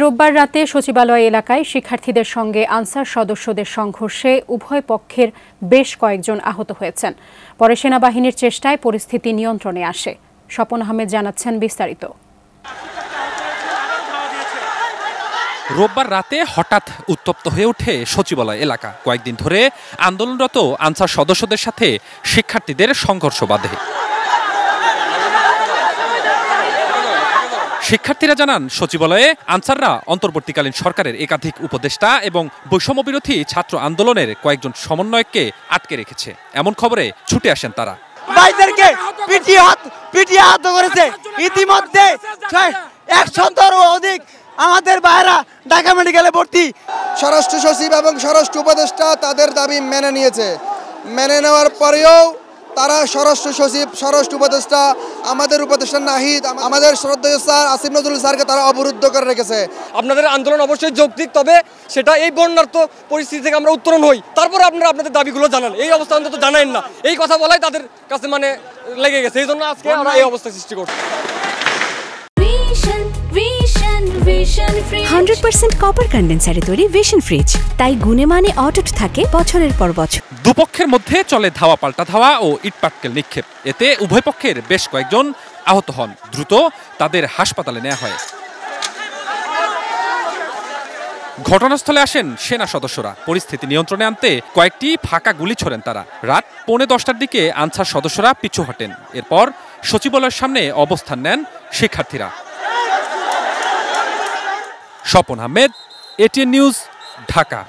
রোববার রাতে সচিবালয় এলাকায় শিক্ষার্থীদের সঙ্গে আনসার সদস্যদের সংঘর্ষে উভয় পক্ষের বেশ কয়েকজন আহত হয়েছেন। পরে সেনাবাহিনীর চেষ্টায় পরিস্থিতি নিয়ন্ত্রণে আসে। স্বপন আহমেদ জানাচ্ছেন বিস্তারিত। রোববার রাতে হঠাৎ উত্তপ্ত হয়ে ওঠে সচিবালয় এলাকা। কয়েকদিন ধরে আন্দোলনরত আনসার সদস্যদের সাথে শিক্ষার্থীদের সংঘর্ষ বাধে। শিক্ষার্থীরা জানান, সচিবালয়ে আনসাররা অন্তর্বর্তীকালীন সরকারের একাধিক উপদেষ্টা এবং বৈষম্যবিরোধী ছাত্র আন্দোলনের কয়েকজন সমন্বয়ককে আটকে রেখেছে। এমন খবরে ছুটে আসেন তারা। ভাইদেরকে পিটিয়ে আহত করেছে। ইতিমধ্যে 100-র অধিক আমাদের ভাইরা ঢাকা মেডিকেলে ভর্তি। স্বরাষ্ট্র সচিব এবং স্বরাষ্ট্র উপদেষ্টা তাদের দাবি মেনে নিয়েছে। মেনে নেওয়ার পরেও তারা স্বরাষ্ট্র সচিব, স্বরাষ্ট্র উপদেষ্টা, আমাদের উপদেষ্টা নাহিদ, আমাদের শ্রদ্ধেয় স্যার আসিফ নজরুল স্যারকে তারা অবরুদ্ধ করে রেখেছে। আপনাদের আন্দোলন অবশ্যই যৌক্তিক, তবে সেটা এই বন্যার্ত পরিস্থিতি থেকে আমরা উত্তরণ হই, তারপরে আপনারা আপনাদের দাবিগুলো জানান। এই অবস্থা অন্তত জানাইন না, এই কথা বলাই তাদের কাছে লেগে গেছে। এই জন্য আজকে আমরা এই অবস্থা সৃষ্টি করছি। 100% কপার কন্ডেন্সারে তৈরি ভিশন ফ্রিজ, তাই গুণে মানে অটুট থাকে বছরের পর বছর। দুপক্ষের মধ্যে চলে ধাওয়া পাল্টা ধাওয়া ও ইটপাটকেল নিক্ষেপ। এতে উভয় পক্ষের বেশ কয়েকজন আহত হন। দ্রুত তাদের হাসপাতালে নেওয়া হয়। ঘটনাস্থলে আসেন সেনা সদস্যরা। পরিস্থিতি নিয়ন্ত্রণে আনতে কয়েকটি ফাঁকা গুলি ছোড়েন তারা। রাত 10:45টার দিকে আনসার সদস্যরা পিছু হটেন। এরপর সচিবালয়ের সামনে অবস্থান নেন শিক্ষার্থীরা। Swapan Ahmed, ATN news, Dhaka.